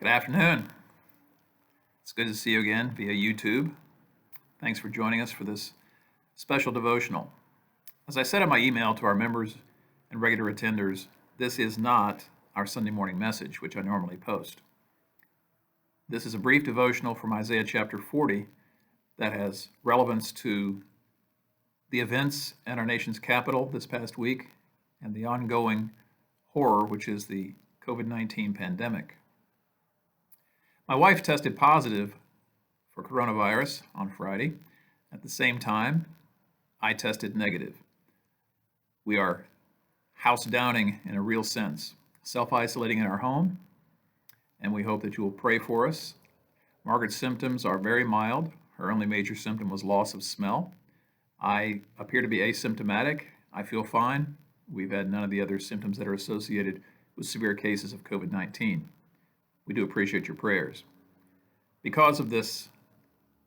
Good afternoon. It's good to see you again via YouTube. Thanks for joining us for this special devotional. As I said in my email to our members and regular attenders, this is not our Sunday morning message, which I normally post. This is a brief devotional from Isaiah chapter 40 that has relevance to the events at our nation's capital this past week and the ongoing horror, which is the COVID-19 pandemic. My wife tested positive for coronavirus on Friday. At the same time, I tested negative. We are house downing in a real sense, self-isolating in our home, and we hope that you will pray for us. Margaret's symptoms are very mild. Her only major symptom was loss of smell. I appear to be asymptomatic. I feel fine. We've had none of the other symptoms that are associated with severe cases of COVID-19. We do appreciate your prayers. Because of this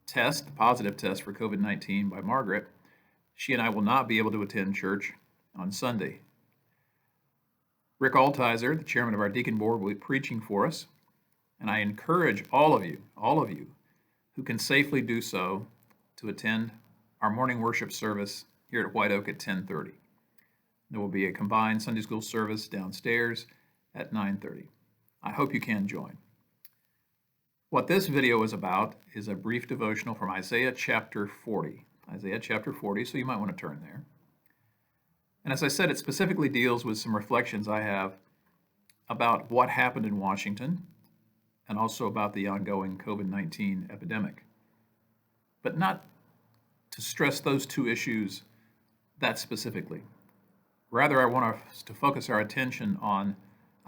test, the positive test for COVID-19 by Margaret, she and I will not be able to attend church on Sunday. Rick Altizer, the chairman of our deacon board, will be preaching for us, and I encourage all of you who can safely do so to attend our morning worship service here at White Oak at 10:30. There will be a combined Sunday school service downstairs at 9:30. I hope you can join. What this video is about is a brief devotional from Isaiah chapter 40. Isaiah chapter 40, so you might want to turn there. And as I said, it specifically deals with some reflections I have about what happened in Washington and also about the ongoing COVID-19 epidemic. But not to stress those two issues that specifically. Rather, I want us to focus our attention on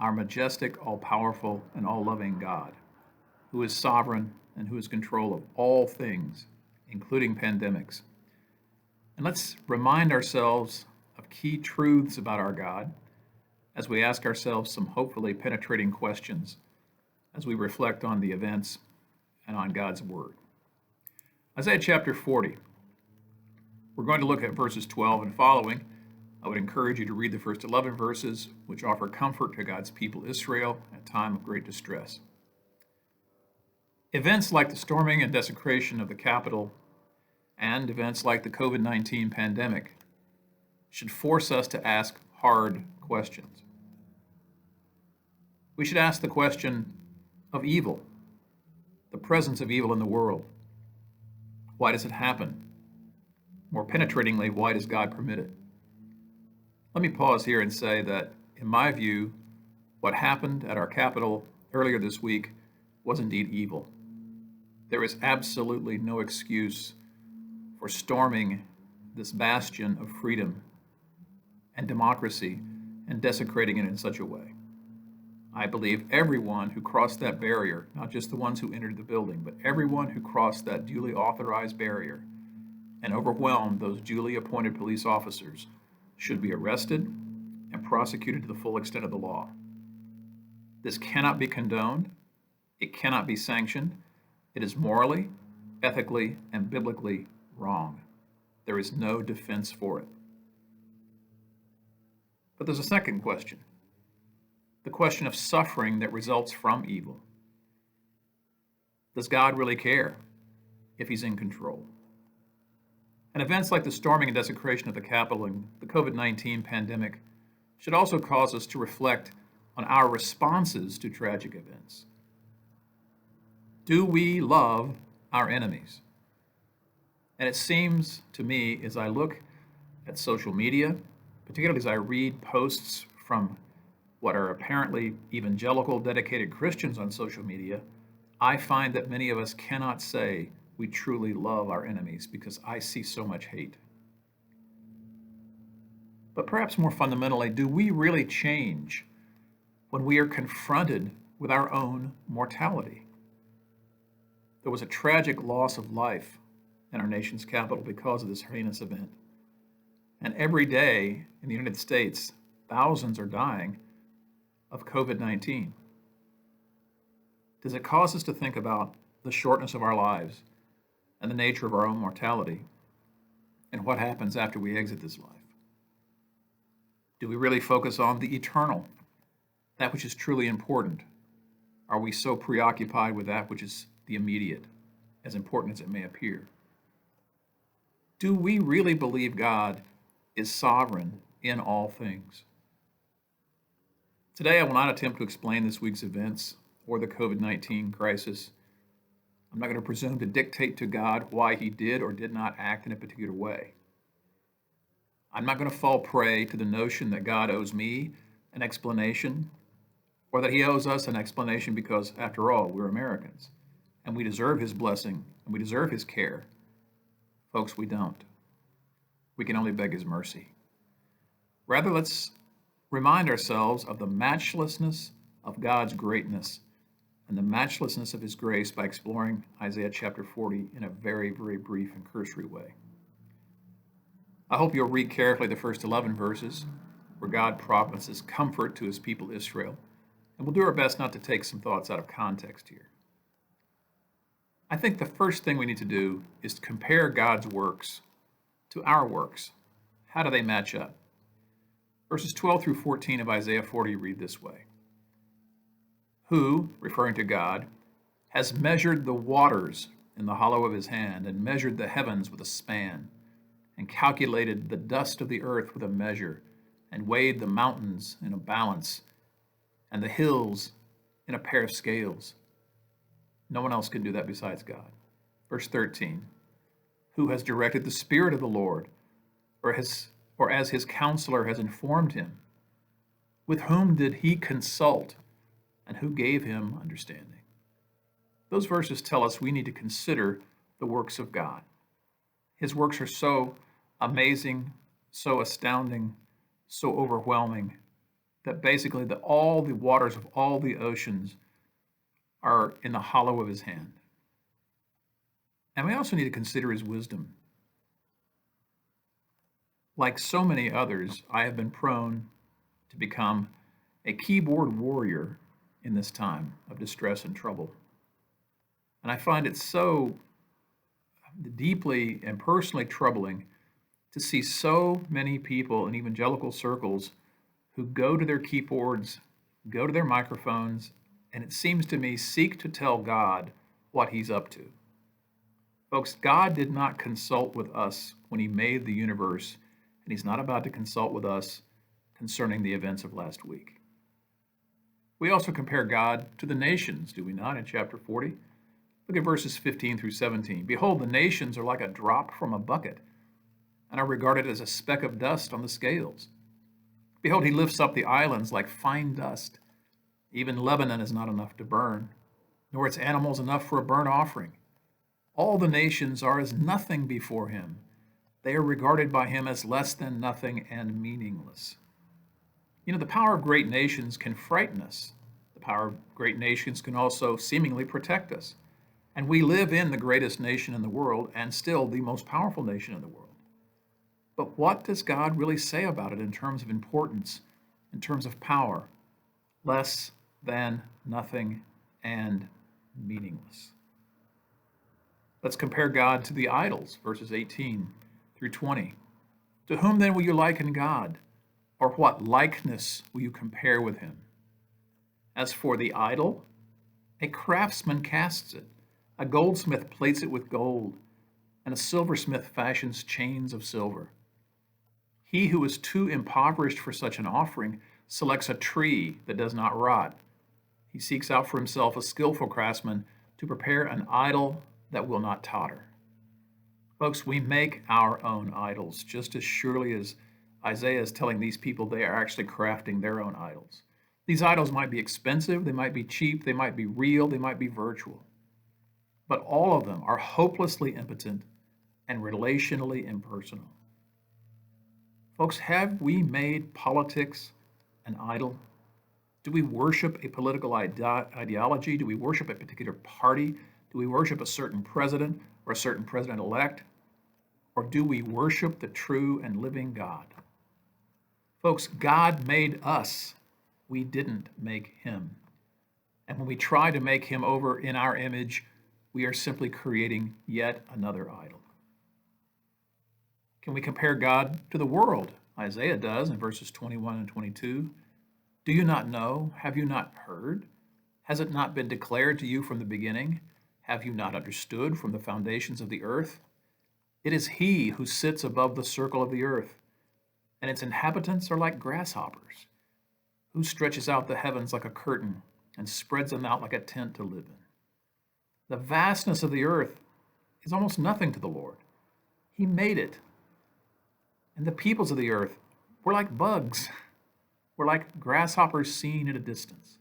our majestic, all-powerful, and all-loving God, who is sovereign and who is in control of all things, including pandemics. And let's remind ourselves of key truths about our God as we ask ourselves some hopefully penetrating questions as we reflect on the events and on God's Word. Isaiah chapter 40. We're going to look at verses 12 and following. I would encourage you to read the first 11 verses, which offer comfort to God's people Israel at a time of great distress. Events like the storming and desecration of the Capitol and events like the COVID-19 pandemic should force us to ask hard questions. We should ask the question of evil, the presence of evil in the world. Why does it happen? More penetratingly, why does God permit it? Let me pause here and say that, in my view, what happened at our Capitol earlier this week was indeed evil. There is absolutely no excuse for storming this bastion of freedom and democracy and desecrating it in such a way. I believe everyone who crossed that barrier, not just the ones who entered the building, but everyone who crossed that duly authorized barrier and overwhelmed those duly appointed police officers should be arrested and prosecuted to the full extent of the law. This cannot be condoned. It cannot be sanctioned. It is morally, ethically, and biblically wrong. There is no defense for it. But there's a second question, the question of suffering that results from evil. Does God really care if He's in control? And events like the storming and desecration of the Capitol and the COVID-19 pandemic should also cause us to reflect on our responses to tragic events. Do we love our enemies? And it seems to me, as I look at social media, particularly as I read posts from what are apparently evangelical, dedicated Christians on social media, I find that many of us cannot say we truly love our enemies because I see so much hate. But perhaps more fundamentally, do we really change when we are confronted with our own mortality? There was a tragic loss of life in our nation's capital because of this heinous event. And every day in the United States, thousands are dying of COVID-19. Does it cause us to think about the shortness of our lives and the nature of our own mortality and what happens after we exit this life? Do we really focus on the eternal, that which is truly important, are we so preoccupied with that which is the immediate, as important as it may appear? Do we really believe God is sovereign in all things? Today, I will not attempt to explain this week's events or the COVID-19 crisis. I'm not going to presume to dictate to God why he did or did not act in a particular way. I'm not going to fall prey to the notion that God owes me an explanation or that he owes us an explanation because, after all, we're Americans and we deserve his blessing and we deserve his care. Folks, we don't. We can only beg his mercy. Rather, let's remind ourselves of the matchlessness of God's greatness and the matchlessness of his grace by exploring Isaiah chapter 40 in a very, very brief and cursory way. I hope you'll read carefully the first 11 verses where God promises comfort to his people Israel, and we'll do our best not to take some thoughts out of context here. I think the first thing we need to do is to compare God's works to our works. How do they match up? Verses 12 through 14 of Isaiah 40 read this way. Who, referring to God, has measured the waters in the hollow of his hand and measured the heavens with a span and calculated the dust of the earth with a measure and weighed the mountains in a balance and the hills in a pair of scales? No one else can do that besides God. Verse 13. Who has directed the Spirit of the Lord, or as his counselor has informed him? With whom did he consult, and who gave him understanding? Those verses tell us we need to consider the works of God. His works are so amazing, so astounding, so overwhelming, that basically all the waters of all the oceans are in the hollow of his hand. And we also need to consider his wisdom. Like so many others, I have been prone to become a keyboard warrior in this time of distress and trouble. And I find it so deeply and personally troubling to see so many people in evangelical circles who go to their keyboards, go to their microphones, and it seems to me seek to tell God what he's up to. Folks, God did not consult with us when he made the universe, and he's not about to consult with us concerning the events of last week. We also compare God to the nations, do we not, in chapter 40? Look at verses 15 through 17. Behold, the nations are like a drop from a bucket, and are regarded as a speck of dust on the scales. Behold, he lifts up the islands like fine dust. Even Lebanon is not enough to burn, nor its animals enough for a burnt offering. All the nations are as nothing before him. They are regarded by him as less than nothing and meaningless. You know, the power of great nations can frighten us. The power of great nations can also seemingly protect us. And we live in the greatest nation in the world and still the most powerful nation in the world. But what does God really say about it in terms of importance, in terms of power? Less than nothing and meaningless. Let's compare God to the idols, verses 18 through 20. To whom then will you liken God? Or what likeness will you compare with him? As for the idol, a craftsman casts it, a goldsmith plates it with gold, and a silversmith fashions chains of silver. He who is too impoverished for such an offering selects a tree that does not rot. He seeks out for himself a skillful craftsman to prepare an idol that will not totter. Folks, we make our own idols just as surely as Isaiah is telling these people they are actually crafting their own idols. These idols might be expensive, they might be cheap, they might be real, they might be virtual. But all of them are hopelessly impotent and relationally impersonal. Folks, have we made politics an idol? Do we worship a political ideology? Do we worship a particular party? Do we worship a certain president or a certain president-elect? Or do we worship the true and living God? Folks, God made us. We didn't make him. And when we try to make him over in our image, we are simply creating yet another idol. Can we compare God to the world? Isaiah does in verses 21 and 22. Do you not know? Have you not heard? Has it not been declared to you from the beginning? Have you not understood from the foundations of the earth? It is he who sits above the circle of the earth, and its inhabitants are like grasshoppers, who stretches out the heavens like a curtain and spreads them out like a tent to live in. The vastness of the earth is almost nothing to the Lord. He made it. And the peoples of the earth were like bugs, were like grasshoppers seen at a distance.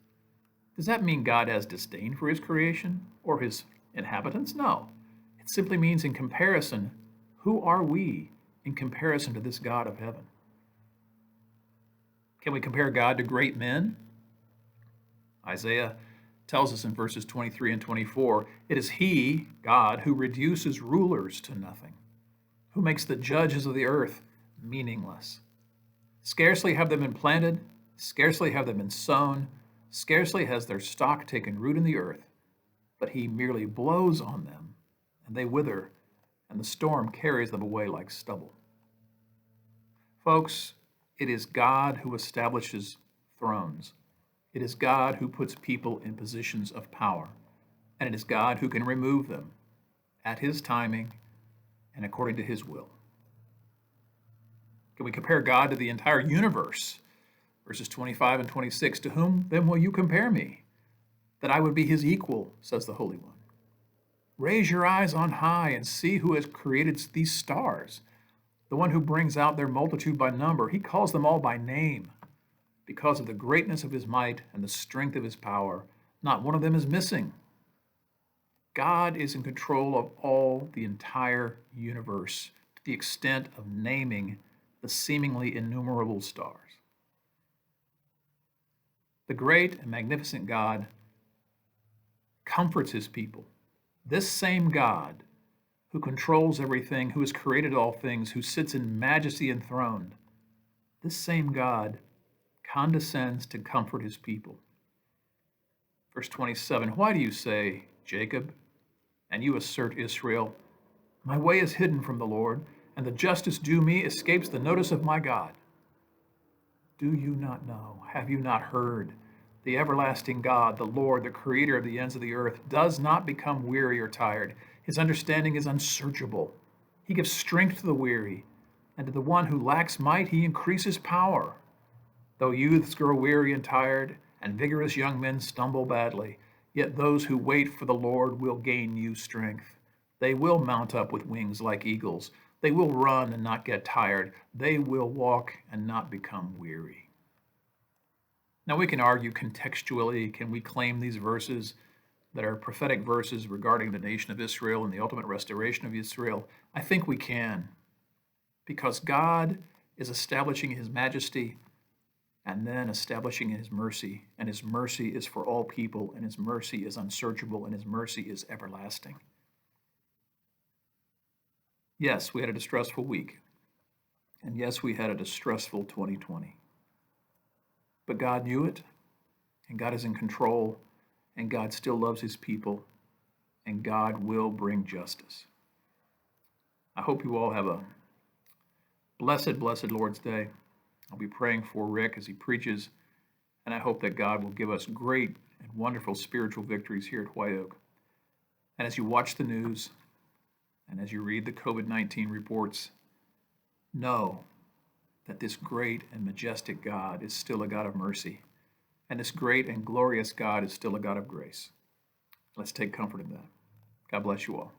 Does that mean God has disdain for his creation or his inhabitants? No. It simply means in comparison, who are we in comparison to this God of heaven? Can we compare God to great men? Isaiah tells us in verses 23 and 24, it is he, God, who reduces rulers to nothing, who makes the judges of the earth meaningless. Scarcely have they been planted, scarcely have they been sown, scarcely has their stock taken root in the earth, but he merely blows on them, and they wither, and the storm carries them away like stubble. Folks, it is God who establishes thrones. It is God who puts people in positions of power, and it is God who can remove them at his timing and according to his will. Can we compare God to the entire universe? Verses 25 and 26, to whom then will you compare me, that I would be his equal, says the Holy One. Raise your eyes on high and see who has created these stars, the one who brings out their multitude by number. He calls them all by name. Because of the greatness of his might and the strength of his power, not one of them is missing. God is in control of all the entire universe to the extent of naming the seemingly innumerable stars. The great and magnificent God comforts his people. This same God who controls everything, who has created all things, who sits in majesty enthroned, this same God condescends to comfort his people. Verse 27, why do you say, Jacob, and you assert Israel, my way is hidden from the Lord, and the justice due me escapes the notice of my God? Do you not know? Have you not heard? The everlasting God, the Lord, the creator of the ends of the earth, does not become weary or tired. His understanding is unsearchable. He gives strength to the weary, and to the one who lacks might, he increases power. Though youths grow weary and tired, and vigorous young men stumble badly, yet those who wait for the Lord will gain new strength. They will mount up with wings like eagles. They will run and not get tired. They will walk and not become weary. Now we can argue contextually, can we claim these verses that are prophetic verses regarding the nation of Israel and the ultimate restoration of Israel? I think we can, because God is establishing his majesty and then establishing his mercy, and his mercy is for all people, and his mercy is unsearchable, and his mercy is everlasting. Yes, we had a distressful week, and yes, we had a distressful 2020. But God knew it, and God is in control, and God still loves his people, and God will bring justice. I hope you all have a blessed, blessed Lord's Day. I'll be praying for Rick as he preaches, and I hope that God will give us great and wonderful spiritual victories here at White Oak. And as you watch the news, and as you read the COVID-19 reports, know that this great and majestic God is still a God of mercy, and this great and glorious God is still a God of grace. Let's take comfort in that. God bless you all.